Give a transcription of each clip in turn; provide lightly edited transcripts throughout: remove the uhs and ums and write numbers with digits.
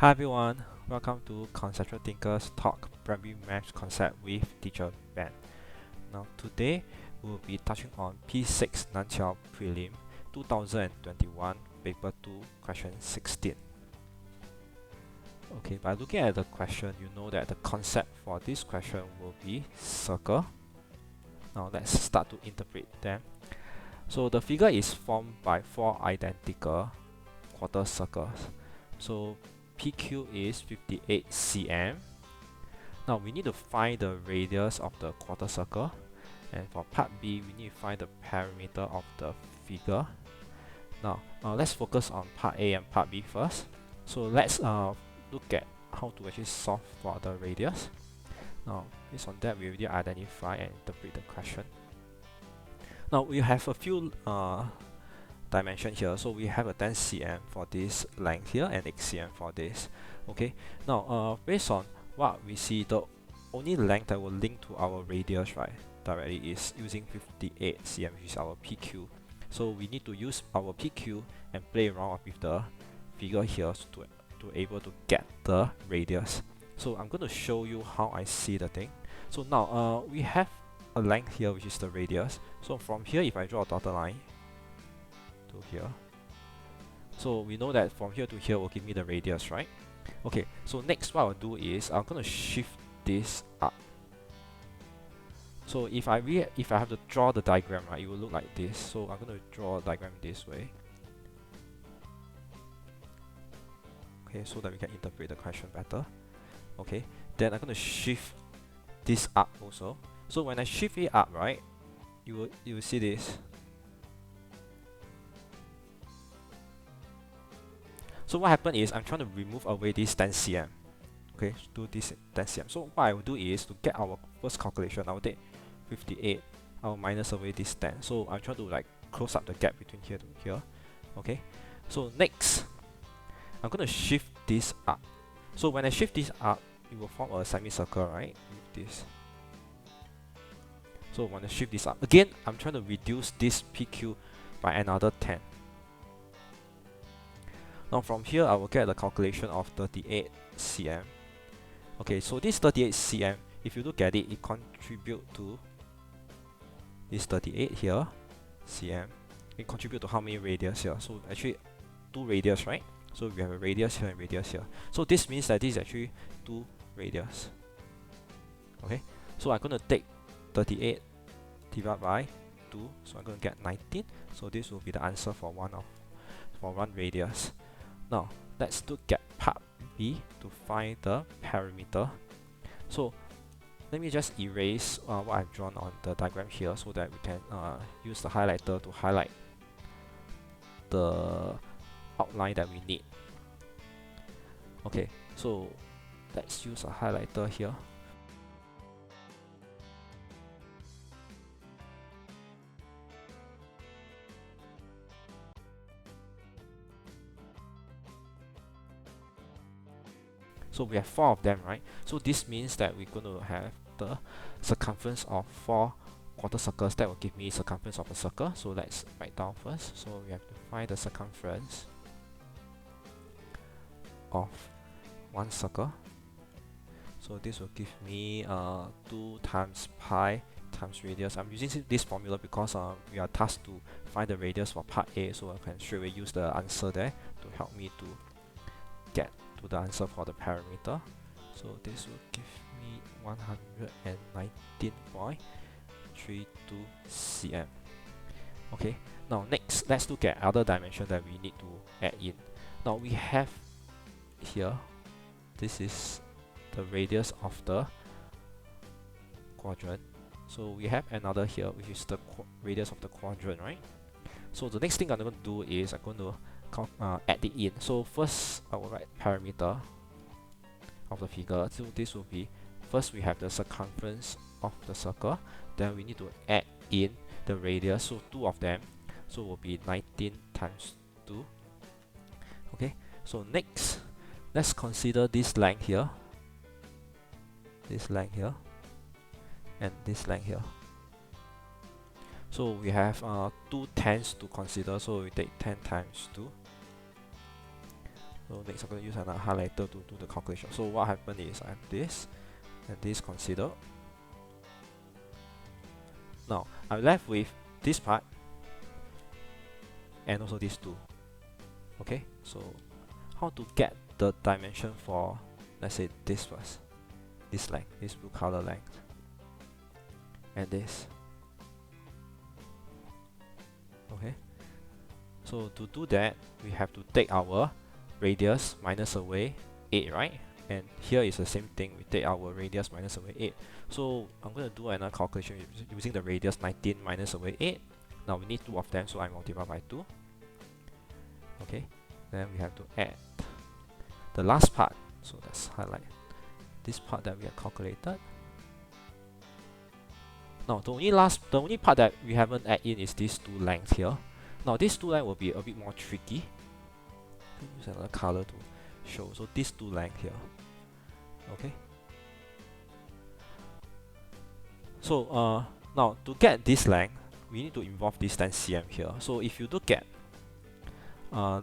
Hi everyone, welcome to Conceptual Thinkers Talk Primary Maths Concept with Teacher Ben. Now today we'll be touching on P6 Nan Chiau Prelim 2021 Paper 2 Question 16. Okay, by looking at the question, you know that the concept for this question will be circle. Now let's start to interpret them. So the figure is formed by 4 identical quarter circles. So PQ is 58 cm. Now we need to find the radius of the quarter circle, and for part B we need to find the perimeter of the figure. Now let's focus on part A and part B first. So let's look at how to actually solve for the radius. Now based on that, we already identify and interpret the question. Now we have a few dimension here, so we have a 10 cm for this length here and 8 cm for this. Okay, now based on what we see, the only length that will link to our radius right directly is using 58 cm, which is our PQ. So we need to use our PQ and play around with the figure here to able to get the radius. So I'm going to show you how I see the thing. So now we have a length here, which is the radius. So from here, if I draw a dotted line to here, so we know that from here to here will give me the radius, right? Okay, so next what I'll do is I'm going to shift this up. So if I have to draw the diagram, right, it will look like this. So I'm going to draw a diagram this way. Okay, so that we can interpret the question better. Okay, then I'm going to shift this up also. So when I shift it up, right, you will see this. So what happened is I'm trying to remove away this 10 cm. Okay, do this 10 cm. So what I will do is to get our first calculation, I will take 58, I will minus away this 10. So I'm trying to like close up the gap between here to here. Okay, so next I'm going to shift this up. So when I shift this up, it will form a semicircle, right, with this. So when I shift this up again, I'm trying to reduce this PQ by another 10. Now from here, I will get the calculation of 38 cm. Okay, so this 38 cm, if you look at it, it contributes to this 38 here, cm. It contributes to how many radius here? So actually 2 radius, right? So we have a radius here and radius here. So this means that this is actually 2 radius. Okay, so I'm going to take 38 divided by 2, so I'm going to get 19. So this will be the answer for one radius. Now let's look at part B to find the perimeter. So let me just erase what I've drawn on the diagram here, so that we can use the highlighter to highlight the outline that we need. Okay, so let's use a highlighter here. So we have 4 of them, right? So this means that we're going to have the circumference of 4 quarter circles. That will give me circumference of a circle. So let's write down first. So we have to find the circumference of one circle. So this will give me 2 times pi times radius. I'm using this formula because we are tasked to find the radius for part A, so I can straight away use the answer there to help me to get to the answer for the perimeter. So this will give me 119.32 cm. Okay, now next let's look at other dimension that we need to add in. Now we have here, this is the radius of the quadrant. So we have another here, which is the radius of the quadrant, right? So the next thing I'm going to do is I'm going to add it in. So first I will write perimeter of the figure. So this will be, first we have the circumference of the circle, then we need to add in the radius, so 2 of them, so it will be 19 times 2. Okay, so next let's consider this length here, and this length here. So we have 2 10s to consider, so we take 10 times 2. So next I'm going to use another highlighter to do the calculation. So what happened is I have this and this considered. Now I'm left with this part and also these two. Okay, so how to get the dimension for, let's say, this first, this length, this blue color length, and this. Okay, so to do that we have to take our radius minus away 8, right? And here is the same thing, we take our radius minus away 8. So I'm going to do another calculation using the radius 19 minus away 8. Now we need two of them, so I multiply by 2. Okay, then we have to add the last part, so let's highlight this part that we have calculated. Now the only part that we haven't added in is these two lengths here. Now these two lengths will be a bit more tricky. Use another color to show. So these two lengths here. Okay. So now to get this length, we need to involve this 10 cm here. So if you look at the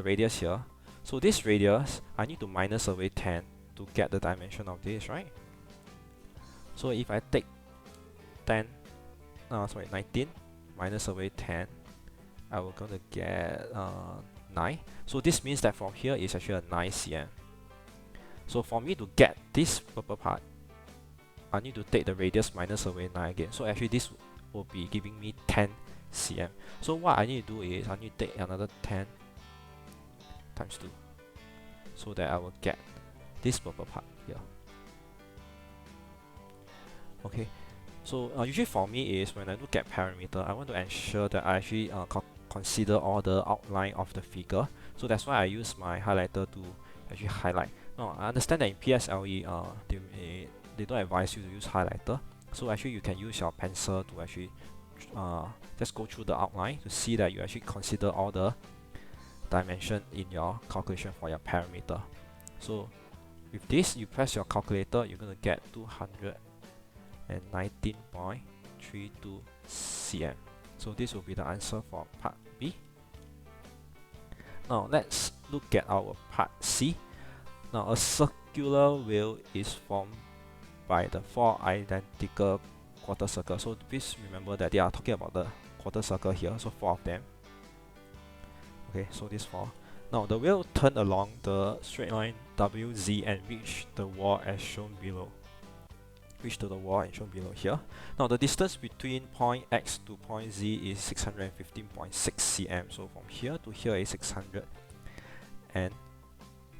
radius here, so this radius I need to minus away 10 to get the dimension of this, right? So if I take 19 minus away 10, I will gonna get 9. So this means that from here is actually a 9 cm. So for me to get this purple part, I need to take the radius minus away 9 again. So actually this will be giving me 10 cm. So what I need to do is I need to take another 10 times 2, so that I will get this purple part here. Okay, so usually for me is when I look at parameter, I want to ensure that I actually consider all the outline of the figure. So that's why I use my highlighter to actually highlight. Now I understand that in PSLE they don't advise you to use highlighter, so actually you can use your pencil to actually just go through the outline to see that you actually consider all the dimension in your calculation for your parameter. So with this, you press your calculator, you're going to get 219.32 cm. So this will be the answer for part B. Now let's look at our part C. Now a circular wheel is formed by the 4 identical quarter circles. So please remember that they are talking about the quarter circle here, so 4 of them. Okay, so these 4. Now the wheel turn along the straight line WZ and reach the wall as shown below. Reach to the wall and shown below here. Now the distance between point X to point Z is 615.6 cm. So from here to here is 615.6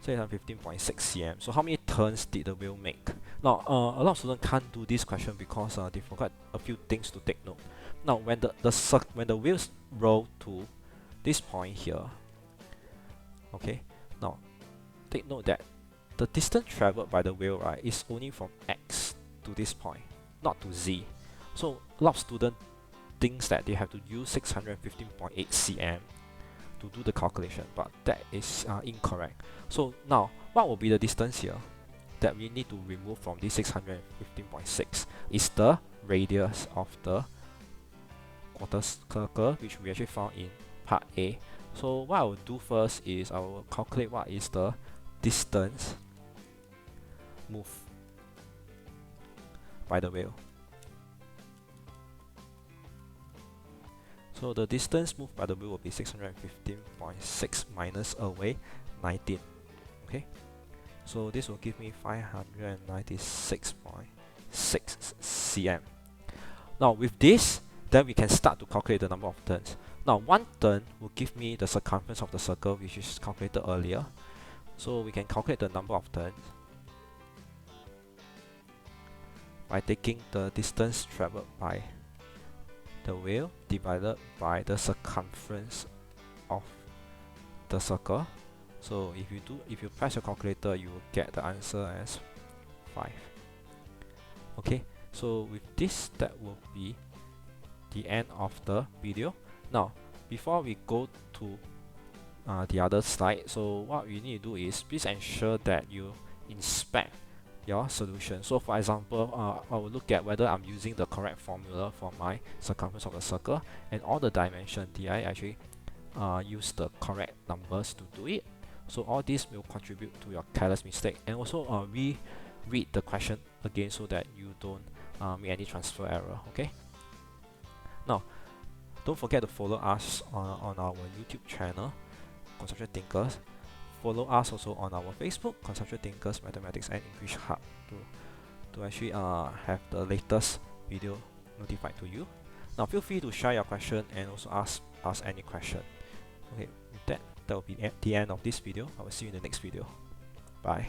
cm. So how many turns did the wheel make? Now a lot of students can't do this question because they forgot a few things to take note. Now when the wheels roll to this point here, okay, now take note that the distance traveled by the wheel, right, is only from X to this point, not to Z. So a lot of students thinks that they have to use 615.8 cm to do the calculation, but that is incorrect. So now what will be the distance here that we need to remove from this 615.6 is the radius of the quarter circle, which we actually found in part A. So what I will do first is I will calculate what is the distance moved by the wheel. So the distance moved by the wheel will be 615.6 minus away 19. Okay, so this will give me 596.6 cm. Now with this, then we can start to calculate the number of turns. Now one turn will give me the circumference of the circle, which is calculated earlier. So we can calculate the number of turns by taking the distance traveled by the wheel divided by the circumference of the circle. So if you press your calculator, you will get the answer as 5. Okay, so with this, that will be the end of the video. Now before we go to the other slide, so what we need to do is please ensure that you inspect your solution. So for example, I will look at whether I'm using the correct formula for my circumference of the circle and all the dimension. Did I actually use the correct numbers to do it. So all this will contribute to your careless mistake, and also reread the question again so that you don't make any transfer error. Okay. Now, don't forget to follow us on our YouTube channel, Conceptual Thinkers. Follow us also on our Facebook, Conceptual Thinkers Mathematics and English Hub, to actually have the latest video notified to you. Now feel free to share your question and also ask us any question. Okay, with that will be the end of this video. I will see you in the next video. Bye.